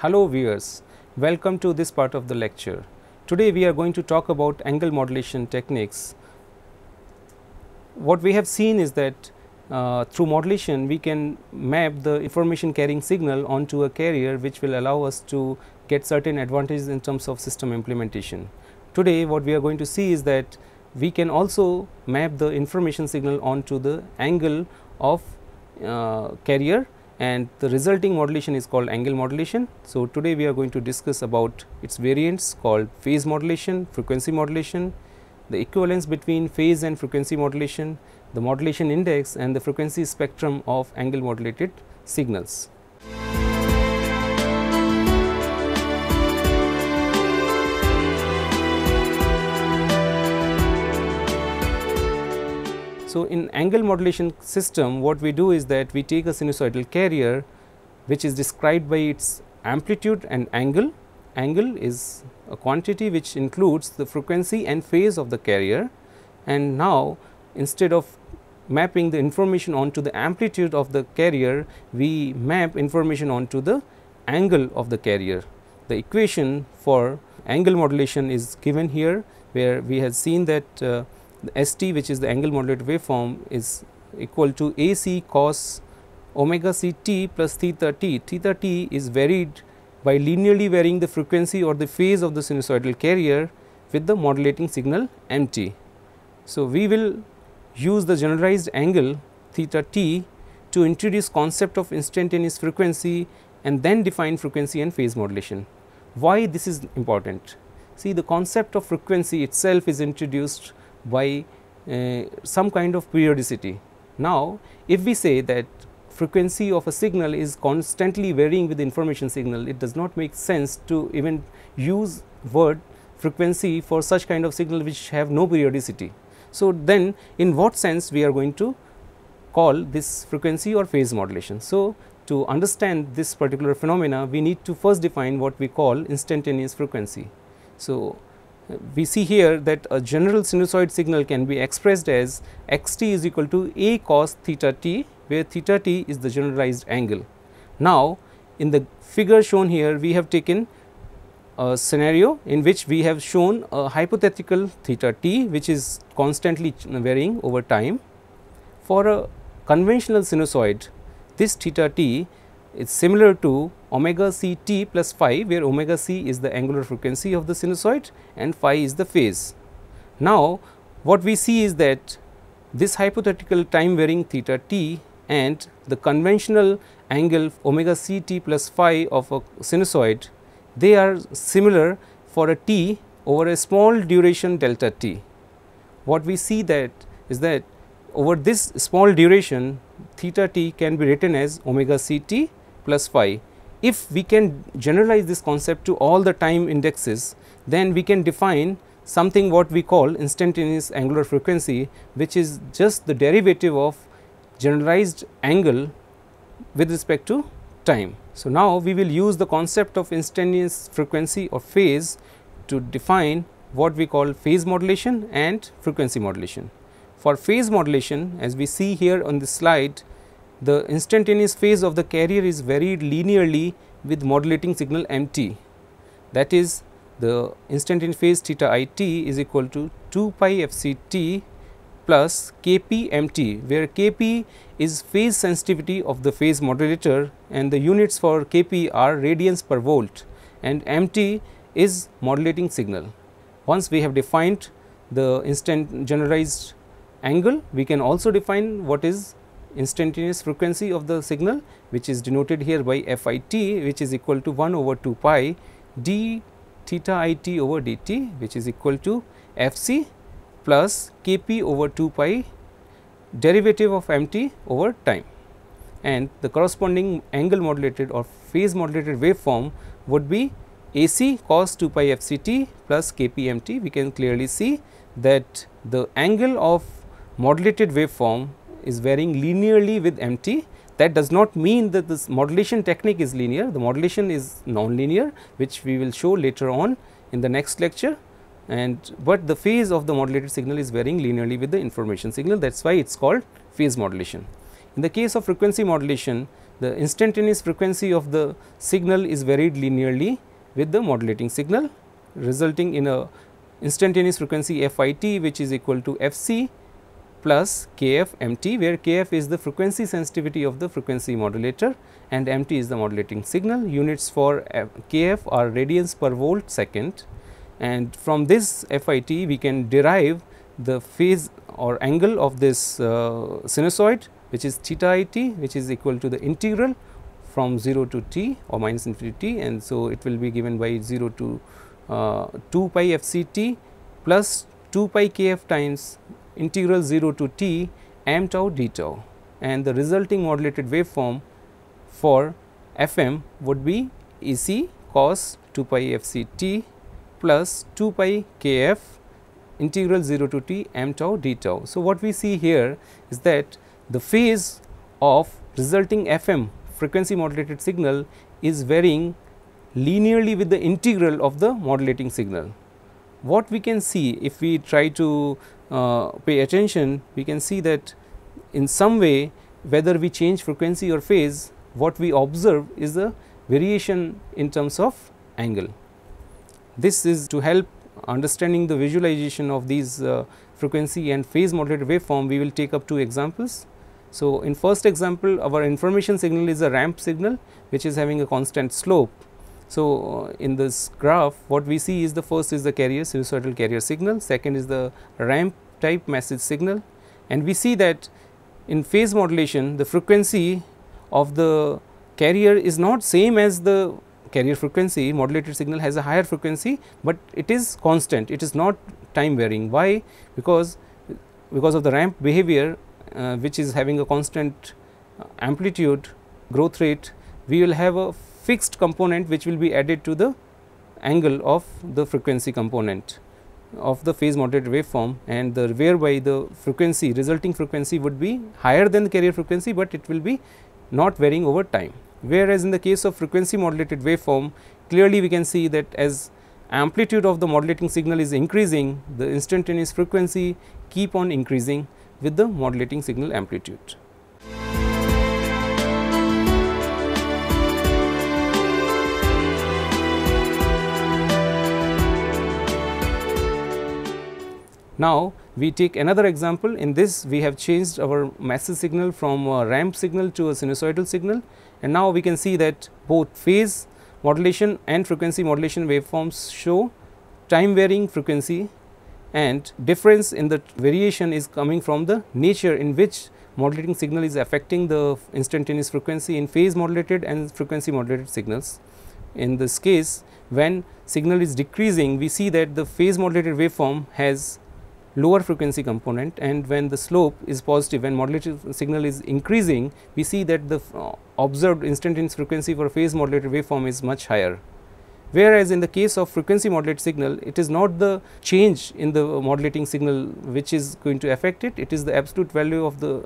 Hello viewers, welcome to this part of the lecture. Today we are going to talk about angle modulation techniques. What we have seen is that through modulation we can map the information carrying signal onto a carrier, which will allow us to get certain advantages in terms of system implementation. Today what we are going to see is that we can also map the information signal onto the angle of carrier, and the resulting modulation is called angle modulation. So, today we are going to discuss about its variants called phase modulation, frequency modulation, the equivalence between phase and frequency modulation, the modulation index and the frequency spectrum of angle modulated signals. So, in angle modulation system, what we do is that we take a sinusoidal carrier which is described by its amplitude and angle. Angle is a quantity which includes the frequency and phase of the carrier, and now instead of mapping the information onto the amplitude of the carrier, we map information onto the angle of the carrier. The equation for angle modulation is given here, where we have seen that the ST, which is the angle modulated waveform, is equal to AC cos omega c t plus theta t. Theta t is varied by linearly varying the frequency or the phase of the sinusoidal carrier with the modulating signal mt. So, we will use the generalized angle theta t to introduce concept of instantaneous frequency and then define frequency and phase modulation. Why this is important? See, the concept of frequency itself is introduced by some kind of periodicity. Now, if we say that frequency of a signal is constantly varying with the information signal, it does not make sense to even use word frequency for such kind of signal which have no periodicity. So, then in what sense we are going to call this frequency or phase modulation? So, to understand this particular phenomena, we need to first define what we call instantaneous frequency. So, we see here that a general sinusoid signal can be expressed as x t is equal to a cos theta t, where theta t is the generalized angle. Now, in the figure shown here, we have taken a scenario in which we have shown a hypothetical theta t, which is constantly varying over time. For a conventional sinusoid, this theta t is similar to omega c t plus phi, where omega c is the angular frequency of the sinusoid and phi is the phase. Now, what we see is that this hypothetical time varying theta t and the conventional angle omega c t plus phi of a sinusoid, they are similar for a t over a small duration delta t. What we see that is that over this small duration, theta t can be written as omega c t plus phi. If we can generalize this concept to all the time indexes, then we can define something what we call instantaneous angular frequency, which is just the derivative of generalized angle with respect to time. So, now we will use the concept of instantaneous frequency or phase to define what we call phase modulation and frequency modulation. For phase modulation, as we see here on this slide, the instantaneous phase of the carrier is varied linearly with modulating signal mt. That is, the instantaneous phase theta I t is equal to 2 pi f c t plus k p mt, where k p is phase sensitivity of the phase modulator and the units for k p are radians per volt, and mt is modulating signal. Once we have defined the generalized angle, we can also define what is instantaneous frequency of the signal, which is denoted here by f I t, which is equal to 1 over 2 pi d theta I t over d t, which is equal to f c plus k p over 2 pi derivative of m t over time, and the corresponding angle modulated or phase modulated waveform would be a c cos 2 pi f c t plus k p m t. We can clearly see that the angle of modulated waveform is varying linearly with mt. That does not mean that this modulation technique is linear. The modulation is non-linear, which we will show later on in the next lecture, and but the phase of the modulated signal is varying linearly with the information signal. That is why it is called phase modulation. In the case of frequency modulation, the instantaneous frequency of the signal is varied linearly with the modulating signal, resulting in a instantaneous frequency FIT, which is equal to FC plus kf mt, where kf is the frequency sensitivity of the frequency modulator and mt is the modulating signal. Units for kf are radians per volt second, and from this FIT we can derive the phase or angle of this sinusoid, which is theta it, which is equal to the integral from 0 to t or minus infinity t, and so it will be given by 0 to 2 pi fct plus 2 pi kf times integral 0 to t m tau d tau, and the resulting modulated waveform for Fm would be Ec cos 2 pi fct plus 2 pi kf integral 0 to t m tau d tau. So, what we see here is that the phase of resulting Fm frequency modulated signal is varying linearly with the integral of the modulating signal. What we can see, if we try to pay attention, we can see that in some way, whether we change frequency or phase, what we observe is a variation in terms of angle. This is to help understanding the visualization of these frequency and phase modulated waveform. We will take up two examples. So, in first example, our information signal is a ramp signal which is having a constant slope. So, in this graph what we see is the first is the carrier sinusoidal carrier signal, second is the ramp type message signal, and we see that in phase modulation the frequency of the carrier is not same as the carrier frequency. Modulated signal has a higher frequency, but it is constant, it is not time varying. Why? Because of the ramp behavior which is having a constant amplitude growth rate, we will have a fixed component which will be added to the angle of the frequency component of the phase modulated waveform, and whereby the frequency resulting frequency would be higher than the carrier frequency, but it will be not varying over time. Whereas, in the case of frequency modulated waveform, clearly we can see that as amplitude of the modulating signal is increasing, the instantaneous frequency keep on increasing with the modulating signal amplitude. Now, we take another example. In this, we have changed our message signal from a ramp signal to a sinusoidal signal, and now we can see that both phase modulation and frequency modulation waveforms show time varying frequency, and difference in the variation is coming from the nature in which modulating signal is affecting the instantaneous frequency in phase modulated and frequency modulated signals. In this case, when signal is decreasing, we see that the phase modulated waveform has lower frequency component, and when the slope is positive, when modulated signal is increasing, we see that the observed instantaneous frequency for phase modulated waveform is much higher. Whereas, in the case of frequency modulated signal, it is not the change in the modulating signal which is going to affect it, it is the absolute value of the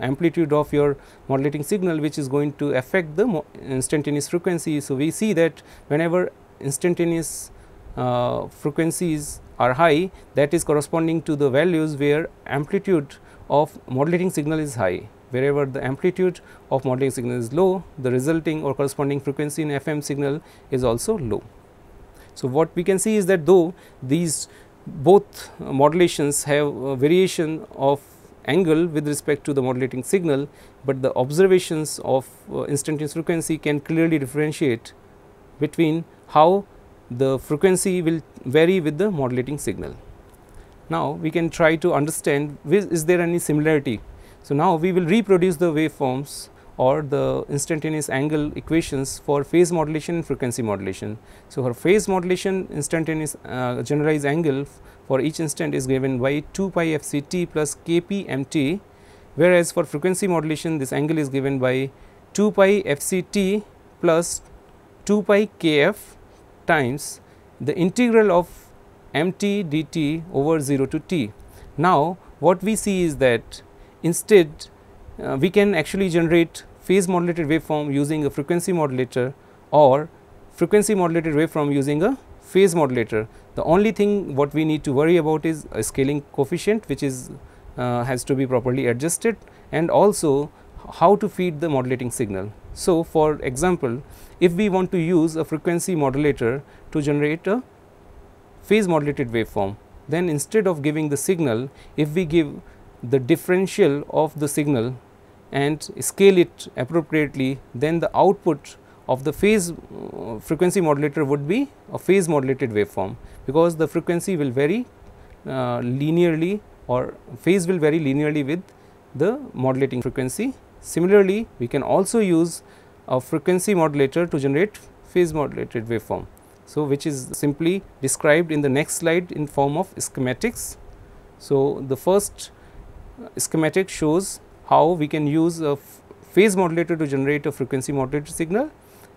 amplitude of your modulating signal which is going to affect the instantaneous frequency. So, we see that whenever instantaneous frequencies are high, that is corresponding to the values where amplitude of modulating signal is high. Wherever the amplitude of modulating signal is low, the resulting or corresponding frequency in FM signal is also low. So, what we can see is that though these both modulations have a variation of angle with respect to the modulating signal, but the observations of instantaneous frequency can clearly differentiate between how the frequency will vary with the modulating signal. Now, we can try to understand is there any similarity. So, now we will reproduce the waveforms or the instantaneous angle equations for phase modulation and frequency modulation. So, for phase modulation, instantaneous generalized angle for each instant is given by 2 pi fct plus kp mt, whereas for frequency modulation this angle is given by 2 pi fct plus 2 pi kf times the integral of mt dt over 0 to t. Now, what we see is that instead we can actually generate phase modulated waveform using a frequency modulator or frequency modulated waveform using a phase modulator. The only thing what we need to worry about is a scaling coefficient which is has to be properly adjusted, and also how to feed the modulating signal. So, for example, if we want to use a frequency modulator to generate a phase modulated waveform, then instead of giving the signal, if we give the differential of the signal and scale it appropriately, then the output of the phase frequency modulator would be a phase modulated waveform, because the frequency will vary linearly, or phase will vary linearly with the modulating frequency. Similarly, we can also use a frequency modulator to generate phase modulated waveform. So, which is simply described in the next slide in form of schematics. So, the first schematic shows how we can use a phase modulator to generate a frequency modulated signal,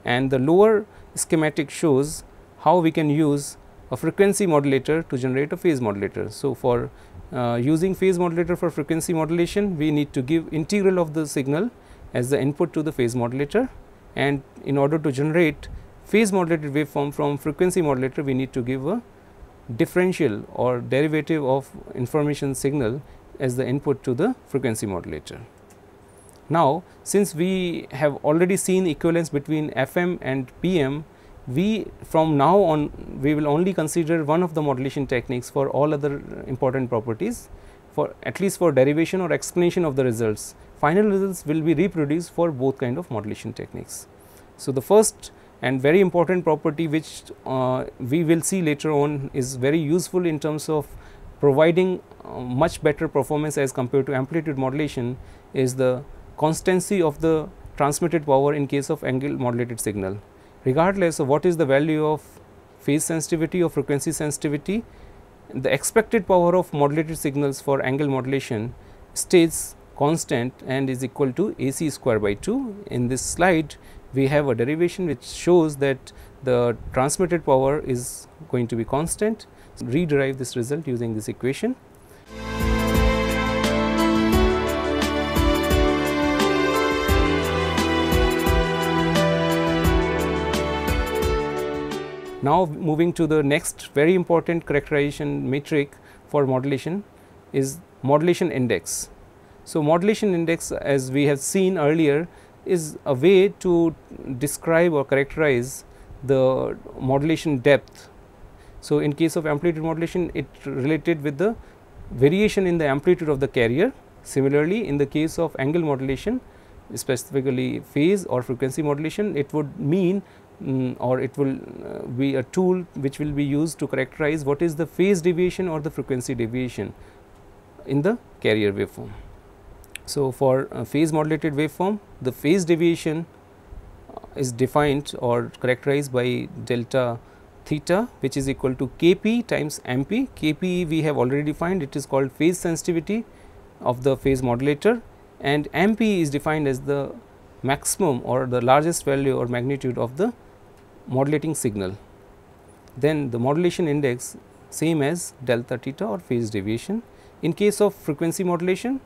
and the lower schematic shows how we can use a frequency modulator to generate a phase modulator. So, for using phase modulator for frequency modulation, we need to give integral of the signal as the input to the phase modulator, and in order to generate phase modulated waveform from frequency modulator, we need to give a differential or derivative of information signal as the input to the frequency modulator. Now, since we have already seen equivalence between FM and PM, we from now on we will only consider one of the modulation techniques for all other important properties, for at least for derivation or explanation of the results. Final results will be reproduced for both kind of modulation techniques. So, the first and very important property which we will see later on is very useful in terms of providing much better performance as compared to amplitude modulation, is the constancy of the transmitted power in case of angle modulated signal. Regardless of what is the value of phase sensitivity or frequency sensitivity, the expected power of modulated signals for angle modulation stays constant and is equal to AC square by 2. In this slide, we have a derivation which shows that the transmitted power is going to be constant. So, rederive this result using this equation. Now, moving to the next very important characterization metric for modulation is modulation index. So, modulation index, as we have seen earlier, is a way to describe or characterize the modulation depth. So, in case of amplitude modulation, it related with the variation in the amplitude of the carrier. Similarly, in the case of angle modulation, specifically phase or frequency modulation, it would mean or it will be a tool which will be used to characterize what is the phase deviation or the frequency deviation in the carrier waveform. So, for a phase modulated waveform, the phase deviation is defined or characterized by delta theta, which is equal to Kp times Mp. Kp we have already defined, it is called phase sensitivity of the phase modulator, and Mp is defined as the maximum or the largest value or magnitude of the modulating signal. Then the modulation index same as delta theta or phase deviation. In case of frequency modulation,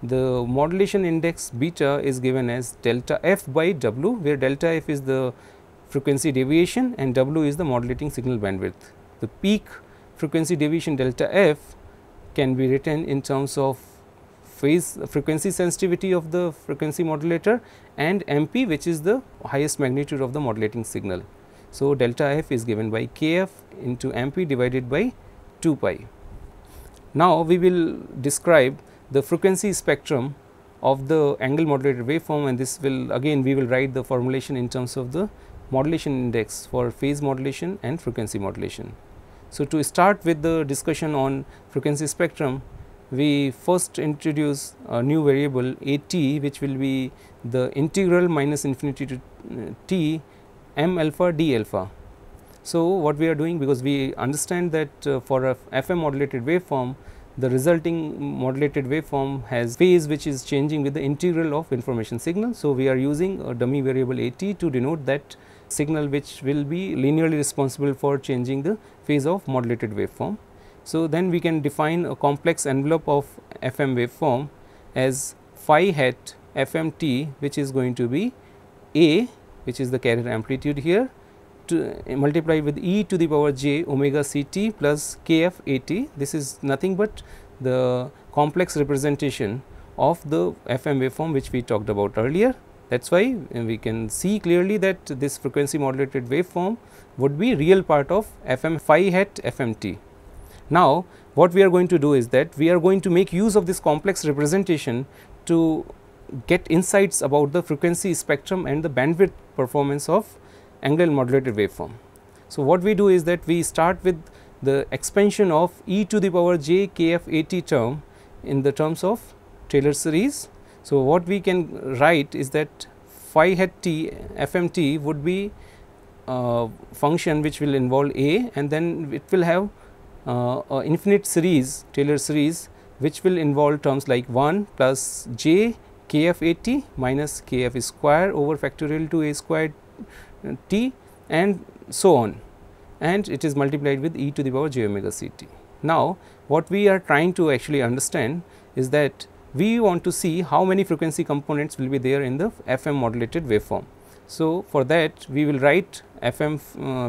the modulation index beta is given as delta f by W, where delta f is the frequency deviation and W is the modulating signal bandwidth. The peak frequency deviation delta f can be written in terms of phase frequency sensitivity of the frequency modulator and MP, which is the highest magnitude of the modulating signal. So, delta f is given by Kf into MP divided by 2 pi. Now, we will describe the frequency spectrum of the angle modulated waveform, and this will again we will write the formulation in terms of the modulation index for phase modulation and frequency modulation. So, to start with the discussion on frequency spectrum, we first introduce a new variable At, which will be the integral minus infinity to t m alpha d alpha. So, what we are doing, because we understand that for a FM modulated waveform, the resulting modulated waveform has phase which is changing with the integral of information signal. So, we are using a dummy variable At to denote that signal which will be linearly responsible for changing the phase of modulated waveform. So, then we can define a complex envelope of FM waveform as phi hat FMT, which is going to be A, which is the carrier amplitude here, to multiply with e to the power j omega c t plus kf a t. This is nothing but the complex representation of the FM waveform which we talked about earlier. That is why we can see clearly that this frequency modulated waveform would be real part of FM phi hat FMT. Now, what we are going to do is that we are going to make use of this complex representation to get insights about the frequency spectrum and the bandwidth performance of angular modulated waveform. So, what we do is that we start with the expansion of e to the power j kf at term in the terms of Taylor series. So, what we can write is that phi hat t fmt would be a function which will involve a, and then it will have a infinite series Taylor series which will involve terms like 1 plus j kf at minus kf square over factorial to a squared t and so on, and it is multiplied with e to the power j omega c t. Now, what we are trying to actually understand is that we want to see how many frequency components will be there in the FM modulated waveform. So, for that we will write FM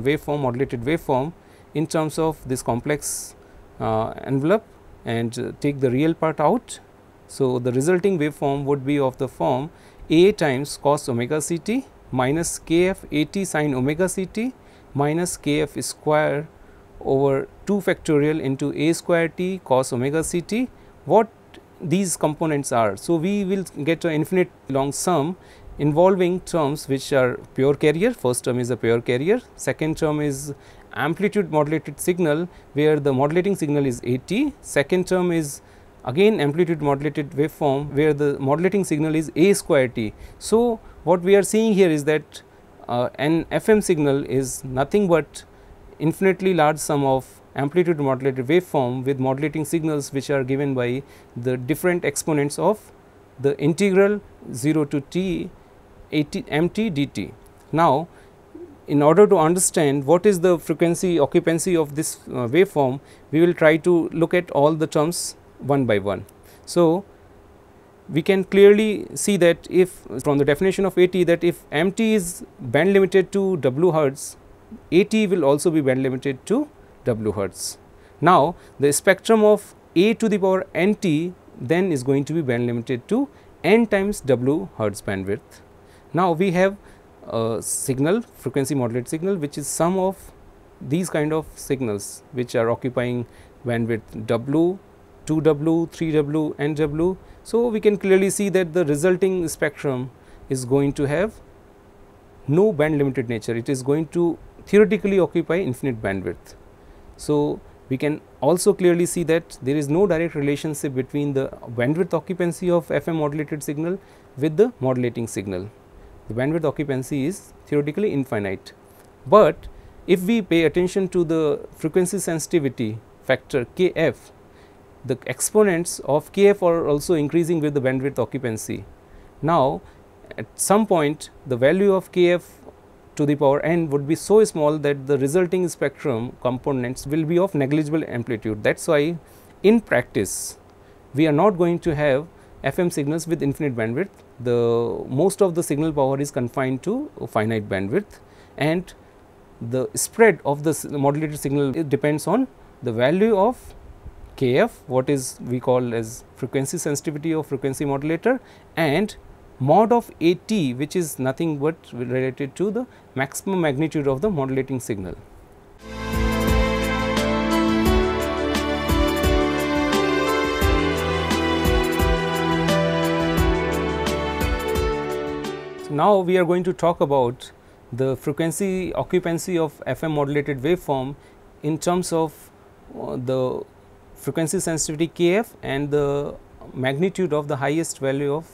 waveform modulated waveform in terms of this complex envelope and take the real part out. So, the resulting waveform would be of the form a times cos omega c t minus kf at sin omega c t minus kf square over 2 factorial into a square t cos omega c t. What these components are? So, we will get an infinite long sum involving terms which are pure carrier. First term is a pure carrier, second term is amplitude modulated signal where the modulating signal is at, second term is again amplitude modulated waveform where the modulating signal is a square t. So, what we are seeing here is that an FM signal is nothing but infinitely large sum of amplitude modulated waveform with modulating signals which are given by the different exponents of the integral 0 to t mt dt. Now, in order to understand what is the frequency occupancy of this waveform, we will try to look at all the terms one by one. So, we can clearly see that if from the definition of AT that if MT is band limited to W hertz, AT will also be band limited to W hertz. Now, the spectrum of A to the power NT then is going to be band limited to N times W hertz bandwidth. Now, we have a signal frequency modulated signal which is sum of these kind of signals which are occupying bandwidth W, 2W, 3W, NW. So, we can clearly see that the resulting spectrum is going to have no band limited nature, it is going to theoretically occupy infinite bandwidth. So, we can also clearly see that there is no direct relationship between the bandwidth occupancy of FM modulated signal with the modulating signal. The bandwidth occupancy is theoretically infinite, but if we pay attention to the frequency sensitivity factor Kf, the exponents of Kf are also increasing with the bandwidth occupancy. Now, at some point the value of Kf to the power n would be so small that the resulting spectrum components will be of negligible amplitude. That is why in practice we are not going to have FM signals with infinite bandwidth. The most of the signal power is confined to a finite bandwidth, and the spread of the modulated signal depends on the value of Kf, what is we call as frequency sensitivity of frequency modulator, and mod of At, which is nothing but related to the maximum magnitude of the modulating signal. So, now we are going to talk about the frequency occupancy of FM modulated waveform in terms of the frequency sensitivity Kf and the magnitude of the highest value of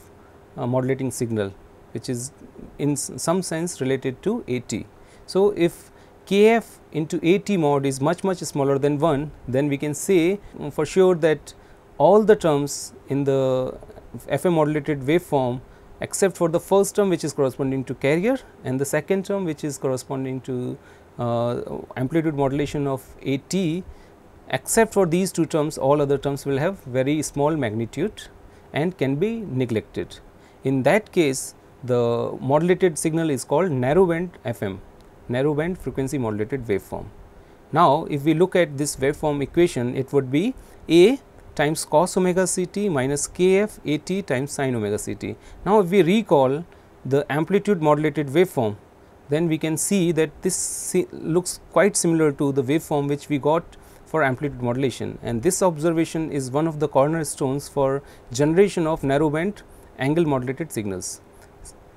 modulating signal, which is in some sense related to At. So, if Kf into At mod is much smaller than 1, then we can say for sure that all the terms in the FM modulated waveform except for the first term which is corresponding to carrier and the second term which is corresponding to amplitude modulation of At, except for these two terms, all other terms will have very small magnitude and can be neglected. In that case, the modulated signal is called narrowband FM, narrowband frequency modulated waveform. Now, if we look at this waveform equation, it would be A times cos omega ct minus kf at times sin omega ct. Now, if we recall the amplitude modulated waveform, then we can see that this looks quite similar to the waveform which we got for amplitude modulation, and this observation is one of the cornerstones for generation of narrowband angle modulated signals.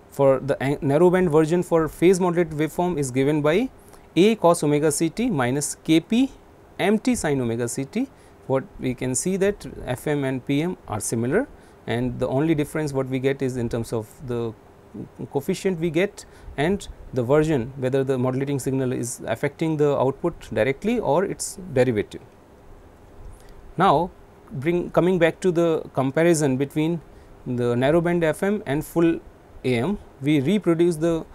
For the narrowband version for phase modulated waveform is given by A cos omega ct minus Kp mt sin omega ct. What we can see that FM and PM are similar, and the only difference what we get is in terms of the coefficient we get and the version, whether the modulating signal is affecting the output directly or its derivative. Now, coming back to the comparison between the narrowband FM and full AM, we reproduce the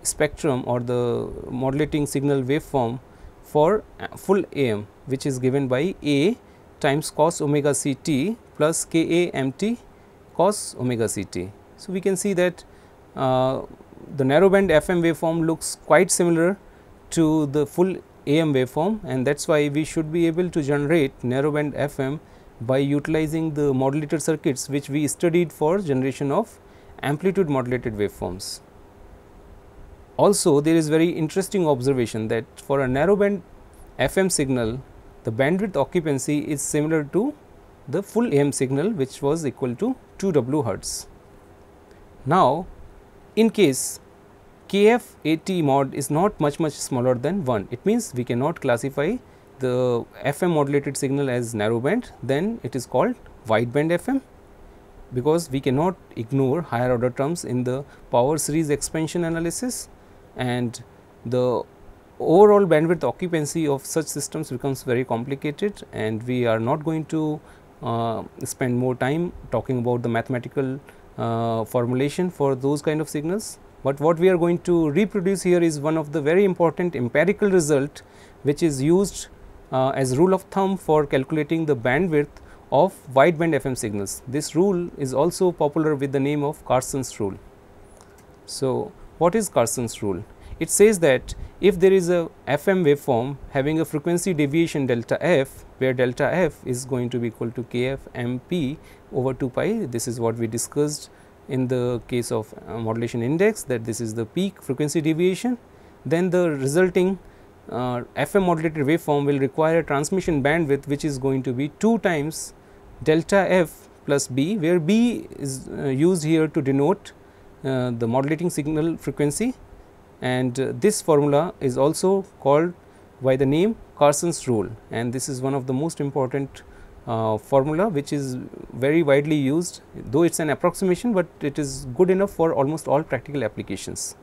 spectrum or the modulating signal waveform for full AM, which is given by A times cos omega ct plus Ka mt cos omega ct. So, we can see that the narrowband FM waveform looks quite similar to the full AM waveform, and that is why we should be able to generate narrowband FM by utilizing the modulator circuits which we studied for generation of amplitude modulated waveforms. Also, there is very interesting observation that for a narrowband FM signal, the bandwidth occupancy is similar to the full AM signal, which was equal to 2 W hertz. Now, in case Kf at mod is not much smaller than 1, it means we cannot classify the FM modulated signal as narrowband, then it is called wideband FM, because we cannot ignore higher order terms in the power series expansion analysis, and the overall bandwidth occupancy of such systems becomes very complicated, and we are not going to spend more time talking about the mathematical formulation for those kind of signals. But what we are going to reproduce here is one of the very important empirical result which is used as rule of thumb for calculating the bandwidth of wideband FM signals. This rule is also popular with the name of Carson's rule. So, what is Carson's rule? It says that if there is a FM waveform having a frequency deviation delta f, where delta f is going to be equal to kf mp over 2 pi, this is what we discussed in the case of modulation index, that this is the peak frequency deviation, then the resulting FM modulated waveform will require a transmission bandwidth which is going to be 2 times delta f plus b, where b is used here to denote the modulating signal frequency, and this formula is also called by the name Carson's rule, and this is one of the most important formula which is very widely used, though it is an approximation, but it is good enough for almost all practical applications.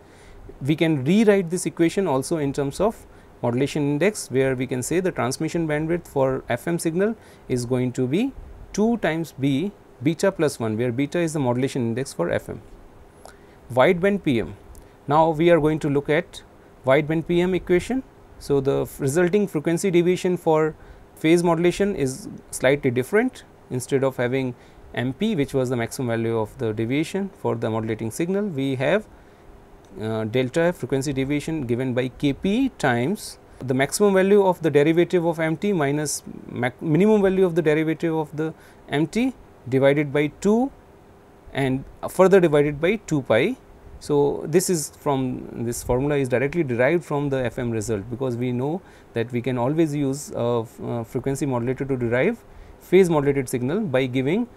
We can rewrite this equation also in terms of modulation index, where we can say the transmission bandwidth for FM signal is going to be 2 times b beta plus 1, where beta is the modulation index for FM. Wideband PM. Now, we are going to look at wideband PM equation. So, the resulting frequency deviation for phase modulation is slightly different. Instead of having MP, which was the maximum value of the deviation for the modulating signal, we have delta f frequency deviation given by Kp times the maximum value of the derivative of MT minus minimum value of the derivative of the MT divided by 2 and further divided by 2 pi. So, this is from this formula is directly derived from the FM result, because we know that we can always use frequency modulator to derive phase modulated signal by giving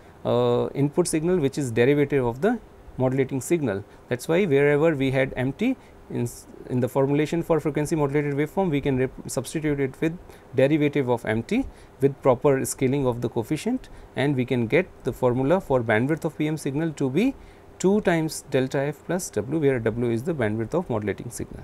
input signal which is derivative of the modulating signal. That is why wherever we had MT in the formulation for frequency modulated waveform, we can substitute it with derivative of MT with proper scaling of the coefficient, and we can get the formula for bandwidth of PM signal to be 2 times delta f plus W, where W is the bandwidth of modulating signal.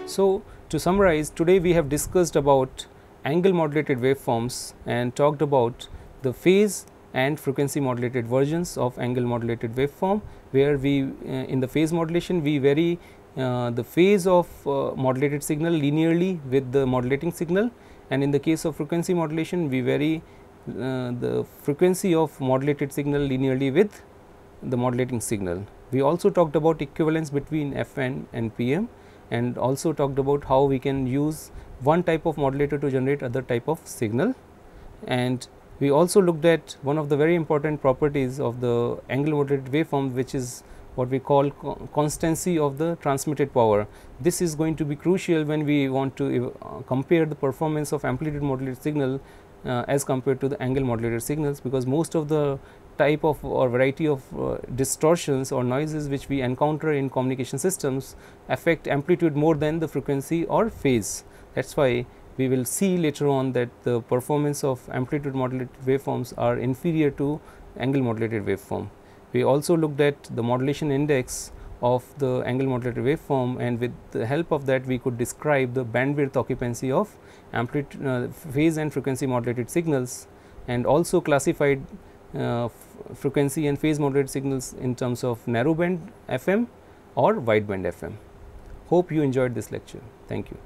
So, to summarize, today we have discussed about angle modulated waveforms and talked about the phase and frequency modulated versions of angle modulated waveform, where we in the phase modulation we vary the phase of modulated signal linearly with the modulating signal, and in the case of frequency modulation we vary the frequency of modulated signal linearly with the modulating signal. We also talked about equivalence between FM and PM, and also talked about how we can use one type of modulator to generate other type of signal. And we also looked at one of the very important properties of the angle modulated waveform, which is what we call constancy of the transmitted power. This is going to be crucial when we want to compare the performance of amplitude modulated signal as compared to the angle modulated signals, because most of the type of or variety of distortions or noises which we encounter in communication systems affect amplitude more than the frequency or phase. That is why we will see later on that the performance of amplitude modulated waveforms are inferior to angle modulated waveform. We also looked at the modulation index of the angle modulated waveform, and with the help of that we could describe the bandwidth occupancy of amplitude phase and frequency modulated signals, and also classified frequency and phase modulated signals in terms of narrowband FM or wideband FM. Hope you enjoyed this lecture. Thank you.